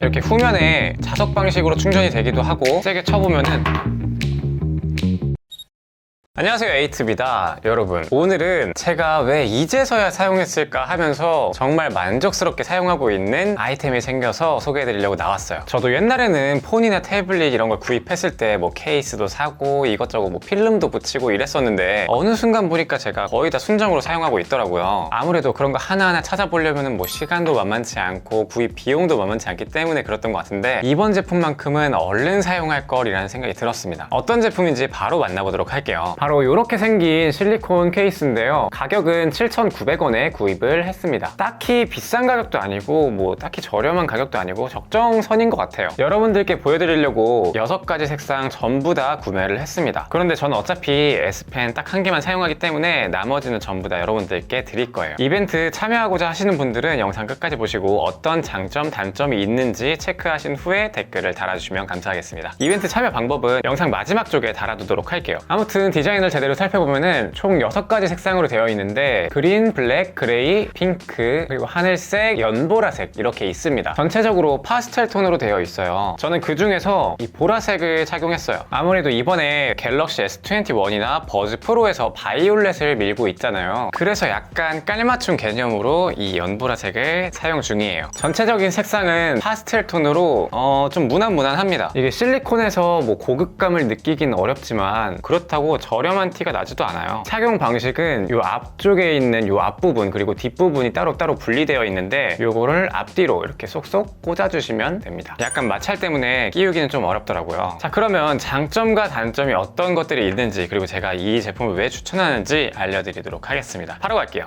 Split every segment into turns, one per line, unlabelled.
이렇게 후면에 자석 방식으로 충전이 되기도 하고 세게 쳐보면은 안녕하세요, 에이트입니다. 여러분, 오늘은 제가 왜 이제서야 사용했을까 하면서 정말 만족스럽게 사용하고 있는 아이템이 생겨서 소개해드리려고 나왔어요. 저도 옛날에는 폰이나 태블릿 이런 걸 구입했을 때 뭐 케이스도 사고 이것저것 뭐 필름도 붙이고 이랬었는데 어느 순간 보니까 제가 거의 다 순정으로 사용하고 있더라고요. 아무래도 그런 거 하나하나 찾아보려면 뭐 시간도 만만치 않고 구입 비용도 만만치 않기 때문에 그랬던 것 같은데 이번 제품만큼은 얼른 사용할 걸이라는 생각이 들었습니다. 어떤 제품인지 바로 만나보도록 할게요. 바로 이렇게 생긴 실리콘 케이스인데요. 가격은 7,900원에 구입을 했습니다. 딱히 비싼 가격도 아니고 뭐 딱히 저렴한 가격도 아니고 적정선인 것 같아요. 여러분들께 보여드리려고 6가지 색상 전부 다 구매를 했습니다. 그런데 저는 어차피 S펜 딱 한 개만 사용하기 때문에 나머지는 전부 다 여러분들께 드릴 거예요. 이벤트 참여하고자 하시는 분들은 영상 끝까지 보시고 어떤 장점, 단점이 있는지 체크하신 후에 댓글을 달아주시면 감사하겠습니다. 이벤트 참여 방법은 영상 마지막 쪽에 달아두도록 할게요. 아무튼 디자인을 제대로 살펴보면은 총 6가지 색상으로 되어 있는데 그린, 블랙, 그레이, 핑크, 그리고 하늘색, 연보라색 이렇게 있습니다. 전체적으로 파스텔 톤으로 되어 있어요. 저는 그 중에서 이 보라색을 착용했어요. 아무래도 이번에 갤럭시 S21이나 버즈 프로에서 바이올렛을 밀고 있잖아요. 그래서 약간 깔맞춤 개념으로 이 연보라색을 사용 중이에요. 전체적인 색상은 파스텔 톤으로 좀 무난무난합니다. 이게 실리콘에서 뭐 고급감을 느끼긴 어렵지만 그렇다고 저렴한 티가 나지도 않아요. 착용 방식은 이 앞쪽에 있는 이 앞부분 그리고 뒷부분이 따로따로 분리되어 있는데 요거를 앞뒤로 이렇게 쏙쏙 꽂아주시면 됩니다. 약간 마찰 때문에 끼우기는 좀 어렵더라고요. 자, 그러면 장점과 단점이 어떤 것들이 있는지 그리고 제가 이 제품을 왜 추천하는지 알려드리도록 하겠습니다. 바로 갈게요.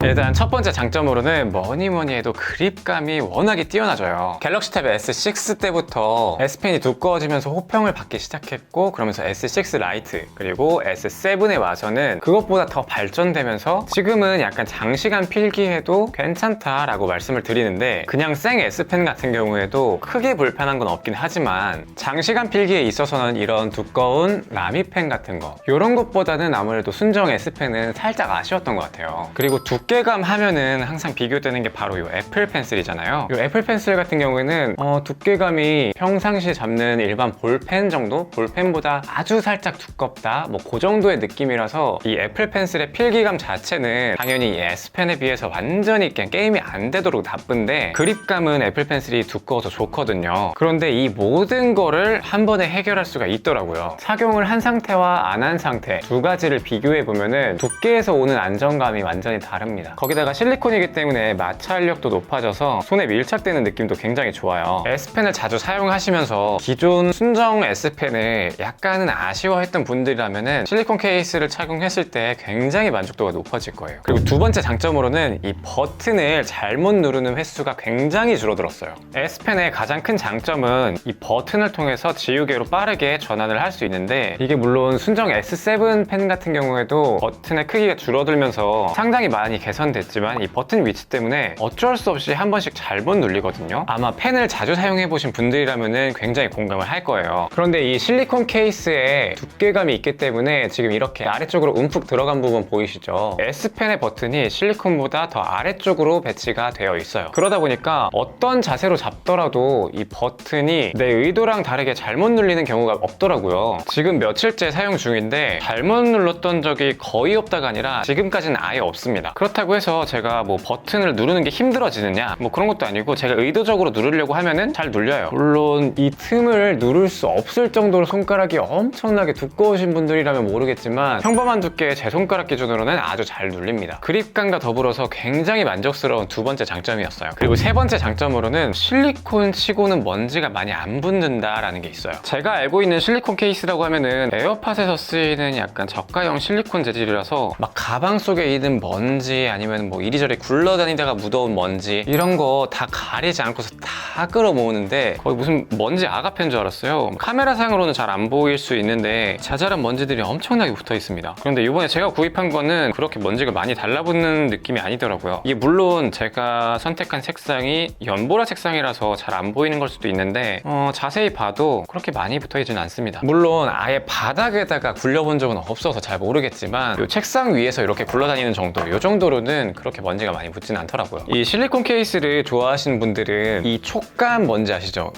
일단 첫 번째 장점으로는 뭐니뭐니 해도 그립감이 워낙에 뛰어나져요. 갤럭시 탭 S6 때부터 S펜이 두꺼워지면서 호평을 받기 시작했고 그러면서 S6 라이트 그리고 S7에 와서는 그것보다 더 발전되면서 지금은 약간 장시간 필기해도 괜찮다라고 말씀을 드리는데 그냥 생 S펜 같은 경우에도 크게 불편한 건 없긴 하지만 장시간 필기에 있어서는 이런 두꺼운 라미펜 같은 거 이런 것보다는 아무래도 순정 S펜은 살짝 아쉬웠던 것 같아요. 그리고 두께감 하면은 항상 비교되는 게 바로 이 애플 펜슬이잖아요. 이 애플 펜슬 같은 경우에는 두께감이 평상시에 잡는 일반 볼펜 정도? 볼펜보다 아주 살짝 두껍다 뭐 그 정도의 느낌이라서 이 애플 펜슬의 필기감 자체는 당연히 이 S펜에 비해서 완전히 그냥 게임이 안 되도록 나쁜데 그립감은 애플 펜슬이 두꺼워서 좋거든요. 그런데 이 모든 거를 한 번에 해결할 수가 있더라고요. 착용을 한 상태와 안 한 상태 두 가지를 비교해 보면은 두께에서 오는 안정감이 완전히 다릅니다. 거기다가 실리콘이기 때문에 마찰력도 높아져서 손에 밀착되는 느낌도 굉장히 좋아요. S펜을 자주 사용하시면서 기존 순정 S펜을 약간은 아쉬워했던 분들이라면은 실리콘 케이스를 착용했을 때 굉장히 만족도가 높아질 거예요. 그리고 두 번째 장점으로는 이 버튼을 잘못 누르는 횟수가 굉장히 줄어들었어요. S펜의 가장 큰 장점은 이 버튼을 통해서 지우개로 빠르게 전환을 할 수 있는데 이게 물론 순정 S7 펜 같은 경우에도 버튼의 크기가 줄어들면서 상당히 많이 개선됐지만 이 버튼 위치 때문에 어쩔 수 없이 한 번씩 잘못 눌리거든요. 아마 펜을 자주 사용해보신 분들이라면 굉장히 공감을 할 거예요. 그런데 이 실리콘 케이스에 두께감이 있기 때문에 지금 이렇게 아래쪽으로 움푹 들어간 부분 보이시죠? S펜의 버튼이 실리콘보다 더 아래쪽으로 배치가 되어 있어요. 그러다 보니까 어떤 자세로 잡더라도 이 버튼이 내 의도랑 다르게 잘못 눌리는 경우가 없더라고요. 지금 며칠째 사용 중인데 잘못 눌렀던 적이 거의 없다가 아니라 지금까지는 아예 없습니다. 그렇다고 해서 제가 뭐 버튼을 누르는 게 힘들어지느냐 뭐 그런 것도 아니고 제가 의도적으로 누르려고 하면은 잘 눌려요. 물론 이 틈을 누를 수 없을 정도로 손가락이 엄청나게 두꺼우신 분들이라면 모르겠지만 평범한 두께의 제 손가락 기준으로는 아주 잘 눌립니다. 그립감과 더불어서 굉장히 만족스러운 두 번째 장점이었어요. 그리고 세 번째 장점으로는 실리콘 치고는 먼지가 많이 안 붙는다라는 게 있어요. 제가 알고 있는 실리콘 케이스라고 하면은 에어팟에서 쓰이는 약간 저가형 실리콘 재질이라서 막 가방 속에 있는 먼지 아니면 뭐 이리저리 굴러다니다가 묻어온 먼지 이런 거 다 가리지 않고서 다 다 끌어모으는데 거의 무슨 먼지 아가페인 줄 알았어요. 카메라상으로는 잘 안 보일 수 있는데 자잘한 먼지들이 엄청나게 붙어 있습니다. 그런데 이번에 제가 구입한 거는 그렇게 먼지가 많이 달라붙는 느낌이 아니더라고요. 이게 물론 제가 선택한 색상이 연보라 색상이라서 잘 안 보이는 걸 수도 있는데 자세히 봐도 그렇게 많이 붙어 있지는 않습니다. 물론 아예 바닥에다가 굴려본 적은 없어서 잘 모르겠지만 이 책상 위에서 이렇게 굴러다니는 정도, 이 정도로는 그렇게 먼지가 많이 붙지는 않더라고요. 이 실리콘 케이스를 좋아하시는 분들은 이 촉감 뭔지 아시죠?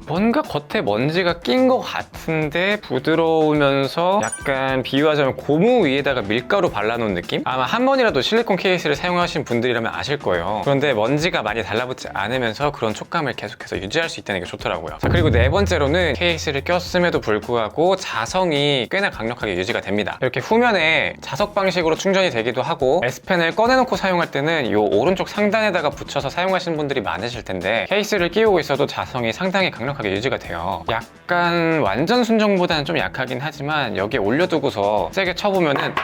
뭔가 겉에 먼지가 낀 것 같은데 부드러우면서 약간 비유하자면 고무 위에다가 밀가루 발라놓은 느낌? 아마 한 번이라도 실리콘 케이스를 사용하신 분들이라면 아실 거예요. 그런데 먼지가 많이 달라붙지 않으면서 그런 촉감을 계속해서 유지할 수 있다는 게 좋더라고요. 자, 그리고 네 번째로는 케이스를 꼈음에도 불구하고 자성이 꽤나 강력하게 유지가 됩니다. 이렇게 후면에 자석 방식으로 충전이 되기도 하고 S펜을 꺼내놓고 사용할 때는 이 오른쪽 상단에다가 붙여서 사용하시는 분들이 많으실 텐데 케이스를 끼우고 있어도 자성이 상당히 강력하게 유지가 돼요. 약간 완전 순정보다는 좀 약하긴 하지만 여기에 올려두고서 세게 쳐보면은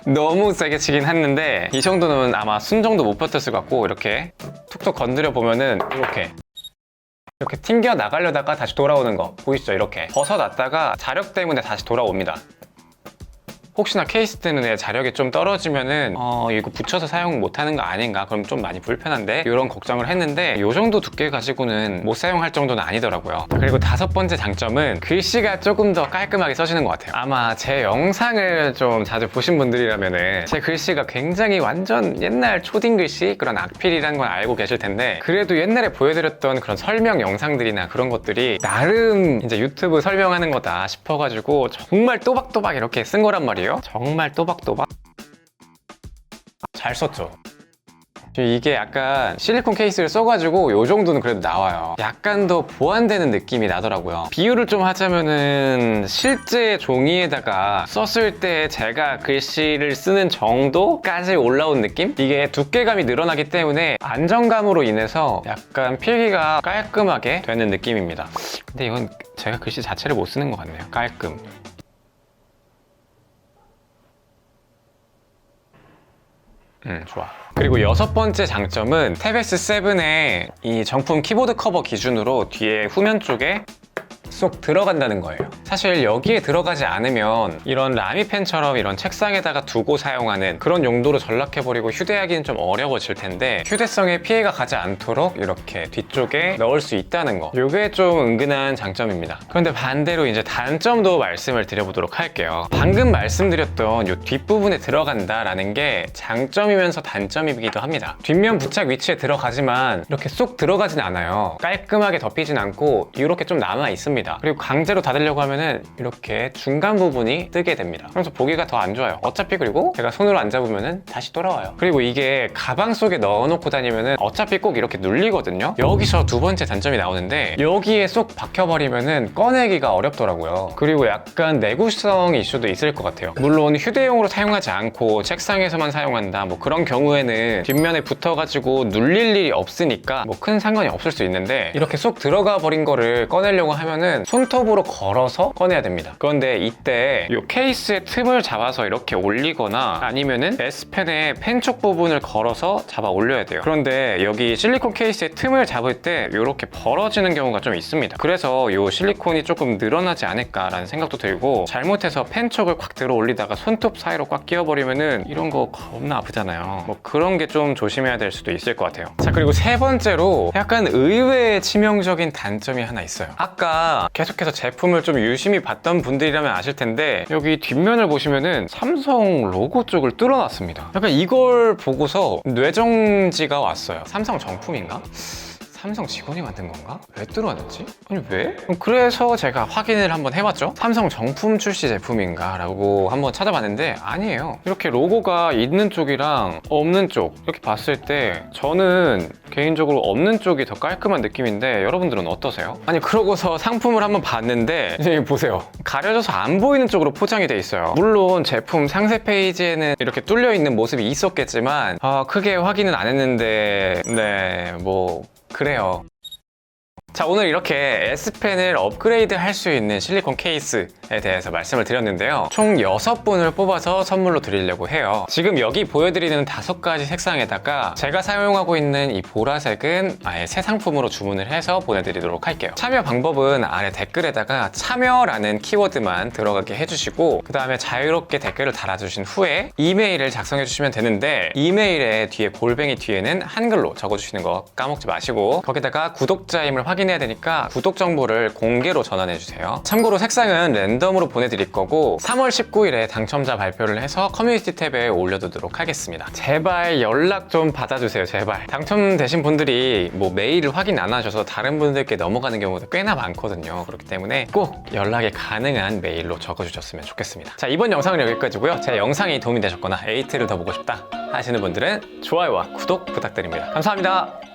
너무 세게 치긴 했는데 이 정도는 아마 순정도 못 버텼을 것 같고 이렇게 툭툭 건드려 보면은 이렇게 튕겨 나가려다가 다시 돌아오는 거 보이시죠? 이렇게 벗어났다가 자력 때문에 다시 돌아옵니다. 혹시나 케이스 때문에 자력이 좀 떨어지면은 이거 붙여서 사용 못하는 거 아닌가? 그럼 좀 많이 불편한데? 이런 걱정을 했는데 이 정도 두께 가지고는 못 사용할 정도는 아니더라고요. 그리고 다섯 번째 장점은 글씨가 조금 더 깔끔하게 써지는 것 같아요. 아마 제 영상을 좀 자주 보신 분들이라면은 제 글씨가 굉장히 완전 옛날 초딩 글씨? 그런 악필이라는 건 알고 계실 텐데 그래도 옛날에 보여드렸던 그런 설명 영상들이나 그런 것들이 나름 이제 유튜브 설명하는 거다 싶어가지고 정말 또박또박 이렇게 쓴 거란 말이에요. 정말 또박또박 잘 썼죠. 이게 약간 실리콘 케이스를 써가지고 이 정도는 그래도 나와요. 약간 더 보완되는 느낌이 나더라고요. 비유를 좀 하자면은 실제 종이에다가 썼을 때 제가 글씨를 쓰는 정도까지 올라온 느낌? 이게 두께감이 늘어나기 때문에 안정감으로 인해서 약간 필기가 깔끔하게 되는 느낌입니다. 근데 이건 제가 글씨 자체를 못 쓰는 것 같네요. 깔끔. 좋아. 그리고 여섯 번째 장점은 탭 S7의 이 정품 키보드 커버 기준으로 뒤에 후면 쪽에 쏙 들어간다는 거예요. 사실 여기에 들어가지 않으면 이런 라미펜처럼 이런 책상에다가 두고 사용하는 그런 용도로 전락해버리고 휴대하기는 좀 어려워질 텐데 휴대성에 피해가 가지 않도록 이렇게 뒤쪽에 넣을 수 있다는 거, 이게 좀 은근한 장점입니다. 그런데 반대로 이제 단점도 말씀을 드려보도록 할게요. 방금 말씀드렸던 이 뒷부분에 들어간다라는 게 장점이면서 단점이기도 합니다. 뒷면 부착 위치에 들어가지만 이렇게 쏙 들어가진 않아요. 깔끔하게 덮이진 않고 이렇게 좀 남아 있습니다. 그리고 강제로 닫으려고 하면은 이렇게 중간 부분이 뜨게 됩니다. 그래서 보기가 더 안 좋아요. 어차피 그리고 제가 손으로 안 잡으면은 다시 돌아와요. 그리고 이게 가방 속에 넣어놓고 다니면은 어차피 꼭 이렇게 눌리거든요. 여기서 두 번째 단점이 나오는데 여기에 쏙 박혀버리면은 꺼내기가 어렵더라고요. 그리고 약간 내구성 이슈도 있을 것 같아요. 물론 휴대용으로 사용하지 않고 책상에서만 사용한다 뭐 그런 경우에는 뒷면에 붙어가지고 눌릴 일이 없으니까 뭐 큰 상관이 없을 수 있는데 이렇게 쏙 들어가 버린 거를 꺼내려고 하면은 손톱으로 걸어서 꺼내야 됩니다. 그런데 이때 이 케이스의 틈을 잡아서 이렇게 올리거나 아니면은 S펜의 펜촉 부분을 걸어서 잡아 올려야 돼요. 그런데 여기 실리콘 케이스의 틈을 잡을 때 이렇게 벌어지는 경우가 좀 있습니다. 그래서 이 실리콘이 조금 늘어나지 않을까라는 생각도 들고 잘못해서 펜촉을 꽉 들어 올리다가 손톱 사이로 꽉 끼워버리면은 이런 거 겁나 아프잖아요. 뭐 그런 게 좀 조심해야 될 수도 있을 것 같아요. 자, 그리고 세 번째로 약간 의외의 치명적인 단점이 하나 있어요. 아까 계속해서 제품을 좀 유심히 봤던 분들이라면 아실 텐데 여기 뒷면을 보시면은 삼성 로고 쪽을 뚫어놨습니다. 약간 이걸 보고서 뇌정지가 왔어요. 삼성 정품인가? 삼성 직원이 만든 건가? 왜 뚫어놨지? 아니 왜? 그래서 제가 확인을 한번 해봤죠. 삼성 정품 출시 제품인가? 라고 한번 찾아봤는데 아니에요. 이렇게 로고가 있는 쪽이랑 없는 쪽 이렇게 봤을 때 저는 개인적으로 없는 쪽이 더 깔끔한 느낌인데 여러분들은 어떠세요? 아니 그러고서 상품을 한번 봤는데 이제 보세요. 가려져서 안 보이는 쪽으로 포장이 돼 있어요. 물론 제품 상세 페이지에는 이렇게 뚫려 있는 모습이 있었겠지만 크게 확인은 안 했는데 네 뭐 그래요. 자, 오늘 이렇게 S펜을 업그레이드 할 수 있는 실리콘 케이스에 대해서 말씀을 드렸는데요. 총 6분을 뽑아서 선물로 드리려고 해요. 지금 여기 보여드리는 5가지 색상에다가 제가 사용하고 있는 이 보라색은 아예 새 상품으로 주문을 해서 보내드리도록 할게요. 참여 방법은 아래 댓글에다가 참여라는 키워드만 들어가게 해주시고 그 다음에 자유롭게 댓글을 달아주신 후에 이메일을 작성해 주시면 되는데 이메일의 뒤에 골뱅이 뒤에는 한글로 적어주시는 거 까먹지 마시고 거기다가 구독자임을 확인해야 되니까 구독 정보를 공개로 전환해 주세요. 참고로 색상은 랜덤으로 보내드릴 거고 3월 19일에 당첨자 발표를 해서 커뮤니티 탭에 올려두도록 하겠습니다. 제발 연락 좀 받아주세요. 제발. 당첨되신 분들이 뭐 메일을 확인 안 하셔서 다른 분들께 넘어가는 경우도 꽤나 많거든요. 그렇기 때문에 꼭 연락이 가능한 메일로 적어주셨으면 좋겠습니다. 자, 이번 영상은 여기까지고요. 제 영상이 도움이 되셨거나 에이트를 더 보고 싶다 하시는 분들은 좋아요와 구독 부탁드립니다. 감사합니다.